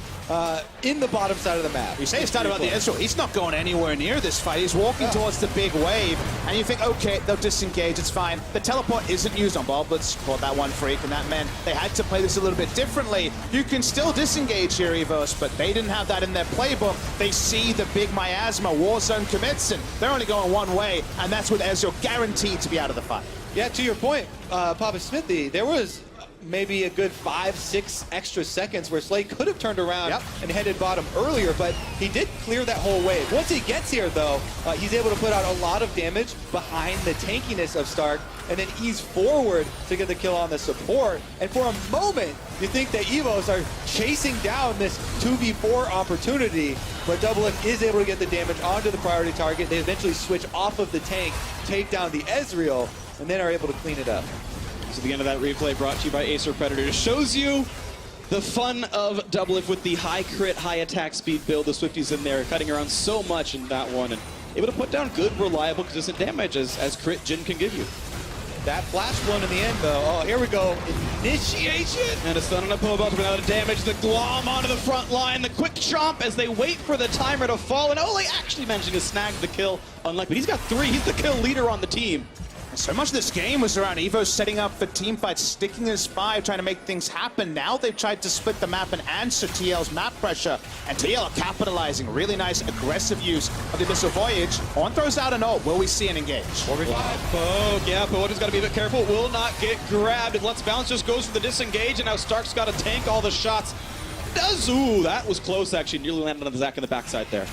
in the bottom side of the map. You say it started about the Ezreal. He's not going anywhere near this fight. He's walking towards the big wave, and you think, okay, they'll disengage, it's fine. The teleport isn't used on Boblets, caught that one freak, and that meant they had to play this a little bit differently. You can still disengage here, EVOS, but they didn't have that in their playbook. They see the big miasma, Warzone commits, and they're only going one way, and that's with Ezreal guaranteed to be out of the fight. Yeah, to your point, Papa Smithy, there was maybe a good 5-6 extra seconds where Slay could have turned around and headed bottom earlier, but he did clear that whole wave. Once he gets here, though, he's able to put out a lot of damage behind the tankiness of Stark and then ease forward to get the kill on the support. And for a moment, you think that EVOS are chasing down this 2v4 opportunity, but Doublelift is able to get the damage onto the priority target. They eventually switch off of the tank, take down the Ezreal, and then are able to clean it up. So the end of that replay brought to you by Acer Predator shows you the fun of Doublelift with the high crit, high attack speed build. The Swifties in there cutting around so much in that one and able to put down good, reliable, consistent damage as crit Jin can give you. That flash one in the end, though. Oh, here we go. Initiation. And a stun on a Pobalt without a damage. The glom onto the front line. The quick chomp as they wait for the timer to fall. And Ole actually managing to snag the kill. Unlike, but he's got 3. He's the kill leader on the team. So much of this game was around EVOS setting up for teamfights, sticking as 5, trying to make things happen. Now they've tried to split the map and answer TL's map pressure, and TL are capitalizing. Really nice, aggressive use of the Abyssal Voyage. One throws out an ult. Will we see an engage? 4v5. Poke, yeah, but just got to be a bit careful. Will not get grabbed. If Let's Bounce just goes for the disengage, and now Stark's got to tank all the shots. Ooh, that was close, actually. Nearly landed on the Zac in the backside there.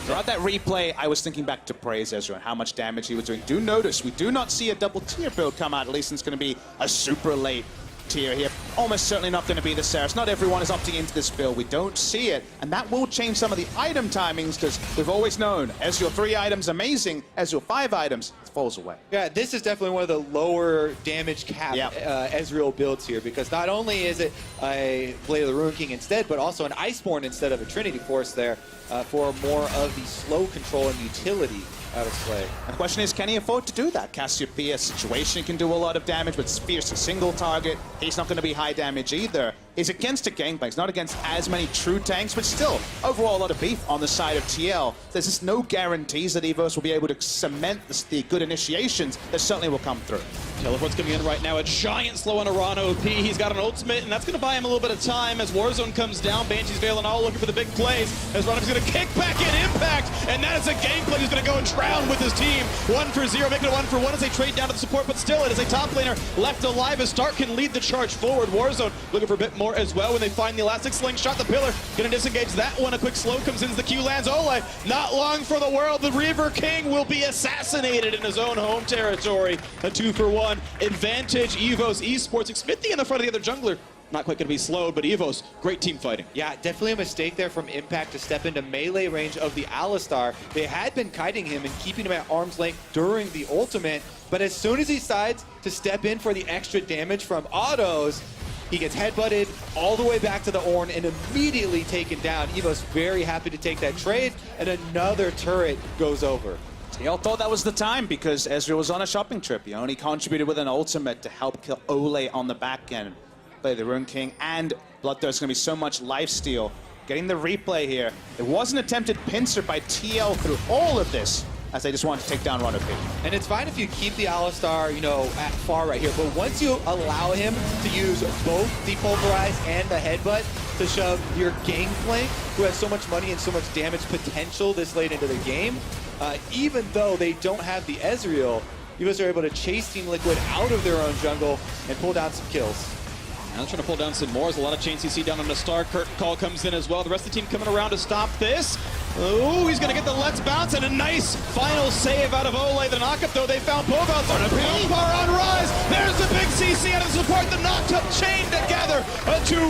Throughout that replay, I was thinking back to Praise Ezreal and how much damage he was doing. Do notice, we do not see a double tier build come out. At least it's going to be a super late tier here. Almost certainly not going to be the Ceres. Not everyone is opting into this build. We don't see it. And that will change some of the item timings because we've always known Ezreal 3 items, amazing. Ezreal 5 items, it falls away. Yeah, this is definitely one of the lower damage cap Ezreal builds here because not only is it a Blade of the Ruin King instead, but also an Iceborne instead of a Trinity Force there for more of the slow control and utility out of Slay. The question is, can he afford to do that? Cassiopeia situation can do a lot of damage, but Fierce a single target. He's not going to be high damage either. He's against a gangplank. He's not against as many true tanks, but still, overall, a lot of beef on the side of TL. There's just no guarantees that EVOS will be able to cement the good initiations that certainly will come through. Teleport's coming in right now. A giant slow on Arana OP. He's got an ultimate, and that's going to buy him a little bit of time as Warzone comes down. Banshee's veiling all looking for the big plays as Ronnick's going to kick back in Impact, and that is a gangplank who's going to go and drown with his team. 1 for 0, making it 1 for 1 as they trade down to the support, but still it is a top laner left alive as Stark can lead the charge forward. Warzone looking for a bit more as well when they find the elastic slingshot. The pillar going to disengage that one. A quick slow comes in as the Q lands. Ole, not long for the world. The Reaver King will be assassinated in his own home territory. A 2 for 1 advantage. EVOS Esports. Smithy in the front of the other jungler. Not quite going to be slowed, but EVOS, great team fighting. Yeah, definitely a mistake there from Impact to step into melee range of the Alistar. They had been kiting him and keeping him at arm's length during the ultimate, but as soon as he decides to step in for the extra damage from autos, he gets headbutted all the way back to the Ornn and immediately taken down. EVOS very happy to take that trade, and another turret goes over. TL thought that was the time because Ezreal was on a shopping trip. He only contributed with an ultimate to help kill Ole on the back end. Play the Rune King and Bloodthirst. Going to be so much lifesteal getting the replay here. There was an attempted pincer by TL through all of this, as they just wanted to take down Rono P. And it's fine if you keep the Alistar, you know, at far right here, but once you allow him to use both the Pulverize and the Headbutt to shove your Gangplank, who has so much money and so much damage potential this late into the game, even though they don't have the Ezreal, EVOS are able to chase Team Liquid out of their own jungle and pull down some kills. Now trying to pull down some more. There's a lot of chains you see down on the star. Curtain call comes in as well. The rest of the team coming around to stop this. Oh, he's going to get the Let's Bounce and a nice final save out of Ole. The knockup, though, they found Pogos on a power on Rise. There's the big CC out of the support. The knocked-up chain together. A 2-0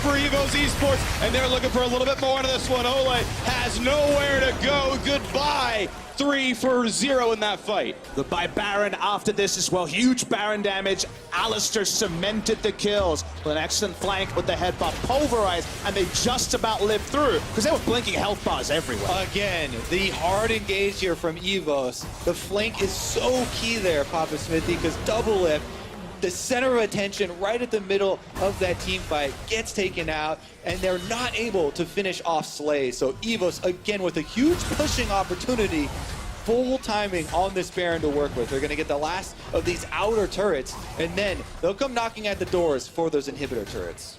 for EVOS Esports, and they're looking for a little bit more into this one. Ole has nowhere to go. Goodbye. 3-0 in that fight. Goodbye Baron after this as well. Huge Baron damage. Alistar cemented the kills with an excellent flank with the headbutt Pulverized, and they just about lived through because they were blinking health bars everywhere. Again, the hard engage here from EVOS. The flank is so key there, Papa Smithy, because double lift, the center of attention right at the middle of that team fight gets taken out, and they're not able to finish off Slay. So EVOS, again, with a huge pushing opportunity, full timing on this Baron to work with. They're going to get the last of these outer turrets, and then they'll come knocking at the doors for those inhibitor turrets.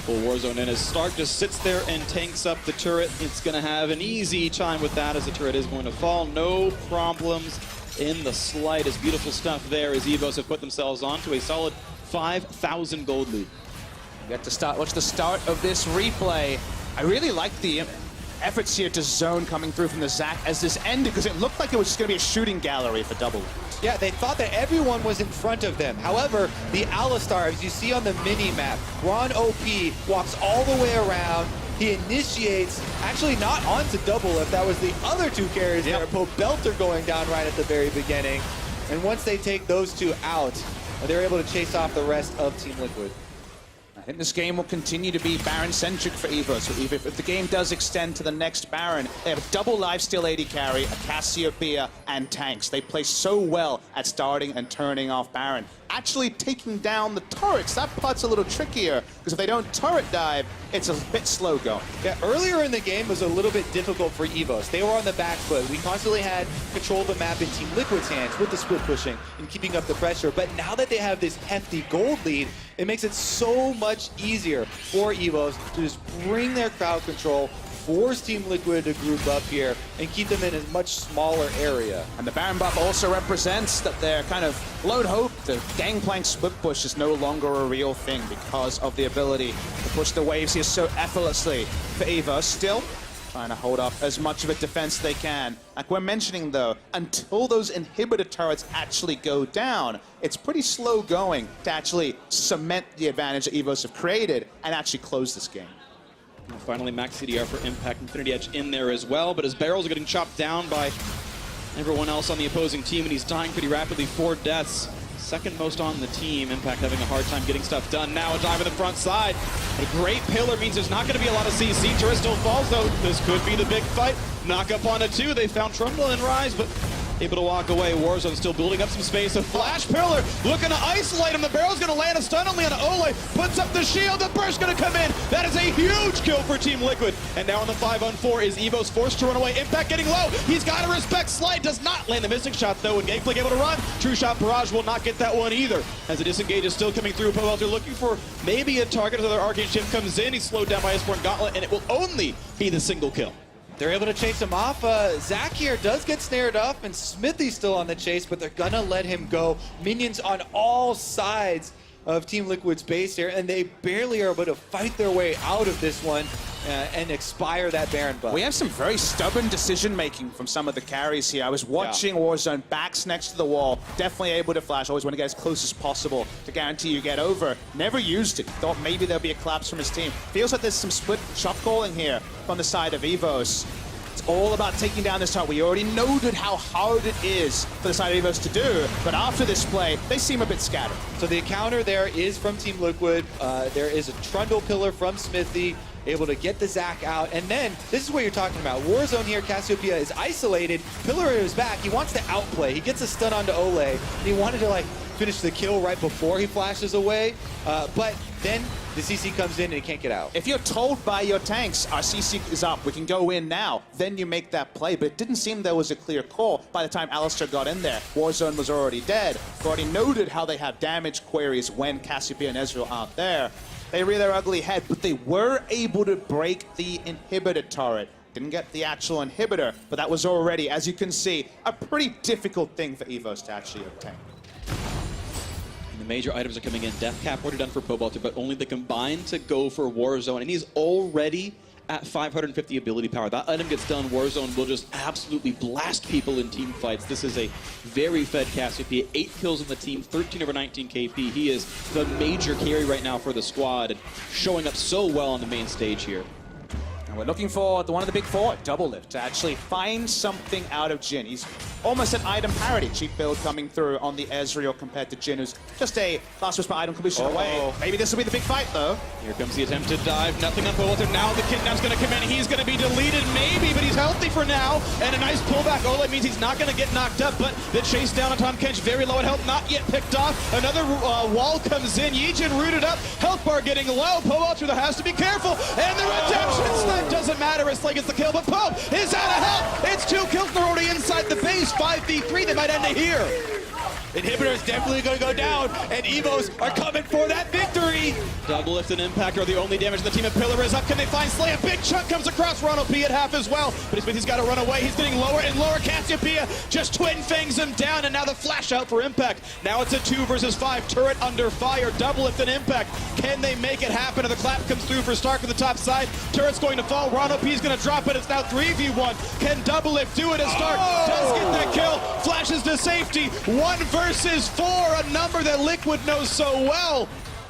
Full Warzone in as Stark just sits there and tanks up the turret. It's going to have an easy time with that as the turret is going to fall. No problems in the slightest. Beautiful stuff there as EVOS have put themselves on to a solid 5,000 gold lead. You get to start. Watch the start of this replay. I really like the efforts here to zone coming through from the Zac as this ended, because it looked like it was just going to be a shooting gallery for double. Yeah, they thought that everyone was in front of them. However, the Alistar, as you see on the mini-map, Ron OP walks all the way around. He initiates, actually not onto double lift, that was the other two carries there. Pope Belter going down right at the very beginning. And once they take those two out, they're able to chase off the rest of Team Liquid. I think this game will continue to be Baron-centric for EVOS. So if the game does extend to the next Baron, they have a double lifesteal AD carry, a Cassiopeia, and tanks. They play so well at starting and turning off Baron. Actually taking down the turrets, that part's a little trickier, because if they don't turret dive, it's a bit slow going. Yeah, earlier in the game was a little bit difficult for EVOS. They were on the back foot. We constantly had control of the map in Team Liquid's hands with the split pushing and keeping up the pressure. But now that they have this hefty gold lead, it makes it so much easier for EVOS to just bring their crowd control, force Team Liquid to group up here, and keep them in a much smaller area. And the Baron buff also represents that their kind of lone hope, the Gangplank split push, is no longer a real thing because of the ability to push the waves here so effortlessly for EVOS. Still trying to hold up as much of a defense they can. Like we're mentioning though, until those inhibitor turrets actually go down, it's pretty slow going to actually cement the advantage that EVOS have created and actually close this game. Finally, max CDR for Impact, Infinity Edge in there as well, but his barrels are getting chopped down by everyone else on the opposing team, and he's dying pretty rapidly. 4 deaths, second most on the team. Impact having a hard time getting stuff done. Now a dive in the front side. But a great pillar means there's not going to be a lot of CC. Turret still falls, though. This could be the big fight. Knock up on it, too. They found Trundle and Rise, but able to walk away. Warzone still building up some space. A flash pillar looking to isolate him. The barrel's going to land a stun only on Ole. Puts up the shield. The burst going to come in. That is a huge kill for Team Liquid. And now on the 5-on-4 is EVOS forced to run away. Impact getting low. He's got to respect Slide. Does not land the missing shot though. And Gangplank able to run. True Shot Barrage will not get that one either. As the disengage is still coming through. They're looking for maybe a target as their Arcane Shift comes in. He's slowed down by Iceborne Gauntlet, and it will only be the single kill. They're able to chase him off. Zac here does get snared up, and Smithy's still on the chase, but they're gonna let him go. Minions on all sides of Team Liquid's base here, and they barely are able to fight their way out of this one and expire that Baron buff. We have some very stubborn decision-making from some of the carries here. I was watching Warzone, backs next to the wall, definitely able to flash, always want to get as close as possible to guarantee you get over. Never used it, thought maybe there'll be a collapse from his team. Feels like there's some split shot calling here from the side of EVOS. It's all about taking down this turret. We already noted how hard it is for the side of EVOS to do, but after this play, they seem a bit scattered. So the encounter there is from Team Liquid. There is a Trundle pillar from Smithy, able to get the Zac out. And then, this is what you're talking about. Warzone here, Cassiopeia is isolated. Pillar at his back. He wants to outplay. He gets a stun onto Ole, and he wanted to, like, finish the kill right before he flashes away, but then the CC comes in and he can't get out. If you're told by your tanks, our CC is up, we can go in now, then you make that play. But it didn't seem there was a clear call by the time Alistair got in there. Warzone was already dead. We already noted how they have damage queries when Cassiopeia and Ezreal aren't there. They rear their ugly head, but they were able to break the inhibitor turret. Didn't get the actual inhibitor, but that was already, as you can see, a pretty difficult thing for EVOS to actually obtain. The major items are coming in. Death Cap already done for Pobalter, but only the combined to go for Warzone, and he's already at 550 ability power. That item gets done, Warzone will just absolutely blast people in team fights. This is a very fed Cassiopeia. 8 kills on the team, 13 over 19 KP. He is the major carry right now for the squad, and showing up so well on the main stage here. And we're looking for one of the big four, Doublelift, to actually find something out of Jhin. He's almost an item parity. Cheap build coming through on the Ezreal compared to Jhin, who's just a last whisper item completion away. Maybe this will be the big fight, though. Here comes the attempted dive. Nothing on Pobalter. Now the kidnap's going to come in. He's going to be deleted, maybe, but he's healthy for now. And a nice pullback. Ola means he's not going to get knocked up, but the chase down on Tom Kench, very low in health, not yet picked off. Another wall comes in. Yijin rooted up. Health bar getting low. Pobalter has to be careful. And the redemption snipe doesn't matter. It's like it's the kill, but Pope is out of health. It's 2 kills. They're already inside the base. 5v3. They might end it here. Inhibitor is definitely going to go down, and EVOS are coming for that victory. Doublelift and Impact are the only damage. The team of Pillar is up. Can they find Slay? A big chunk comes across. Ronald P at half as well, but he's got to run away. He's getting lower and lower. Cassiopeia just twin fangs him down, and now the flash out for Impact. Now it's a 2 versus 5. Turret under fire. Doublelift and Impact. Can they make it happen? And the clap comes through for Stark on the top side. Turret's going to fall. Ronald P is going to drop it. It's now 3v1. Can Doublelift do it as Stark does get that kill? Flashes to safety. 1 versus 4, a number that Liquid knows so well.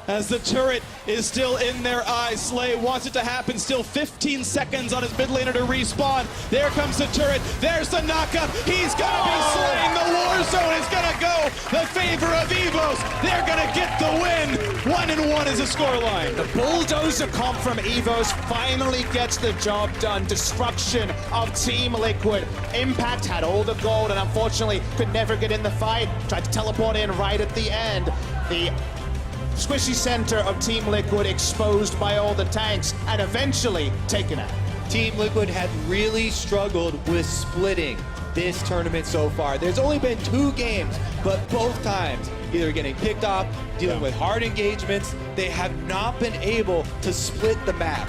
As the turret is still in their eyes. Slay wants it to happen. Still 15 seconds on his mid laner to respawn. There comes the turret. There's the knockup. He's going to be slain. The Warzone is going to go the favor of EVOS. They're going to get the win. 1-1 is the scoreline. The bulldozer comp from EVOS finally gets the job done. Destruction of Team Liquid. Impact had all the gold and unfortunately could never get in the fight. Tried to teleport in right at the end. The squishy center of Team Liquid exposed by all the tanks and eventually taken out. Team Liquid had really struggled with splitting this tournament so far. There's only been 2 games, but both times either getting picked off, dealing with hard engagements, they have not been able to split the map.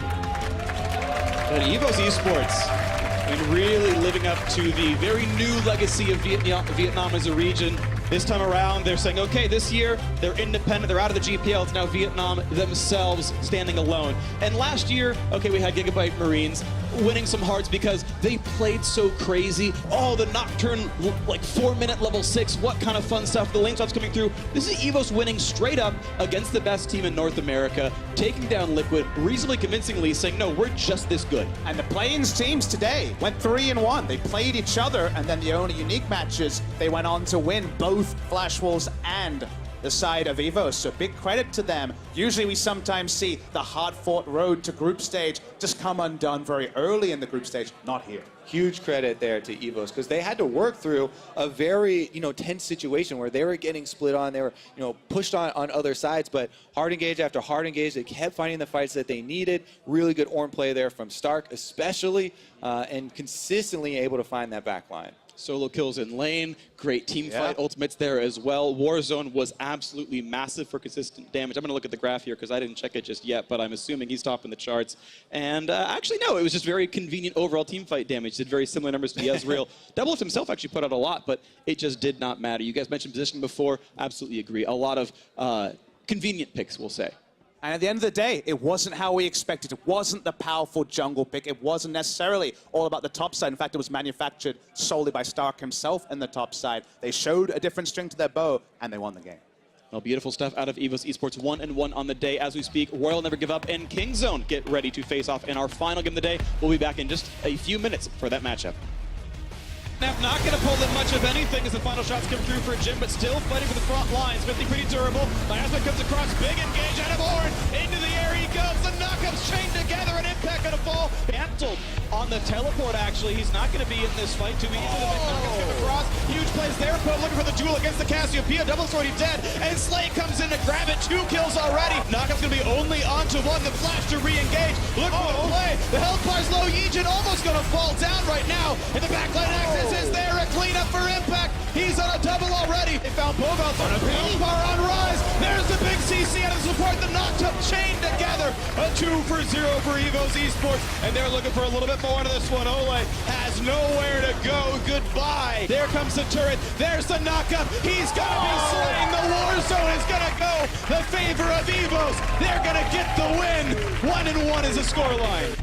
But EVOS Esports, really living up to the very new legacy of Vietnam as a region. This time around, they're saying, okay, this year, they're independent, they're out of the GPL, it's now Vietnam themselves standing alone. And last year, okay, we had Gigabyte Marines winning some hearts because they played so crazy. Oh, the Nocturne, like 4-minute level 6, what kind of fun stuff. The lane swaps coming through. This is EVOS winning straight up against the best team in North America, taking down Liquid reasonably convincingly, saying, no, we're just this good. And the Plains teams today went 3-1. They played each other, and then the only unique matches, they went on to win both Flash Wolves and the side of EVOS, so big credit to them. Usually we sometimes see the hard-fought road to group stage just come undone very early in the group stage, not here. Huge credit there to EVOS because they had to work through a very, tense situation where they were getting split on, they were, pushed on other sides, but hard engage after hard engage, they kept finding the fights that they needed. Really good Ornn play there from Stark especially, and consistently able to find that back line. Solo kills in lane, great team fight ultimates there as well. Warzone was absolutely massive for consistent damage. I'm going to look at the graph here because I didn't check it just yet, but I'm assuming he's topping the charts. And actually, no, it was just very convenient overall team fight damage. Did very similar numbers to the Ezreal. Doublelift himself actually put out a lot, but it just did not matter. You guys mentioned positioning before. Absolutely agree. A lot of convenient picks, we'll say. And at the end of the day, it wasn't how we expected. It wasn't the powerful jungle pick. It wasn't necessarily all about the top side. In fact, it was manufactured solely by Stark himself in the top side. They showed a different string to their bow, and they won the game. Well, beautiful stuff out of EVOS Esports. 1-1 on the day as we speak. Royal Never Give Up and Kingzone get ready to face off in our final game of the day. We'll be back in just a few minutes for that matchup. Not going to pull in much of anything as the final shots come through for Jhin, but still fighting for the front line. Smithy pretty durable. Miasma comes across, big engage out of Ornn. Into the air he goes. The knockup's chained together and Impact going to fall. Mantled on the teleport, actually. He's not going to be in this fight too easily. The Knockout's coming across. Huge plays there, but looking for the duel against the Cassiopeia. Double's already dead, and Slay comes in to grab it. 2 kills already. Knockout's going to be only onto 1. The flash to re-engage. Look for the play. The health bar's low. Yijin almost going to fall down right now. And the backline access is there. A cleanup for Impact. He's on a double already. They found Bogart on a health bar on Rise. There's the big CC out of support. The Noctup chained together. A 2-0 for EVOS Esports. And they're looking for a little bit more into this one. Ole has nowhere to go. Goodbye. There comes the turret. There's the knockup. He's going to be slain. The war zone is going to go the favor of EVOS. They're going to get the win. 1-1 is the scoreline.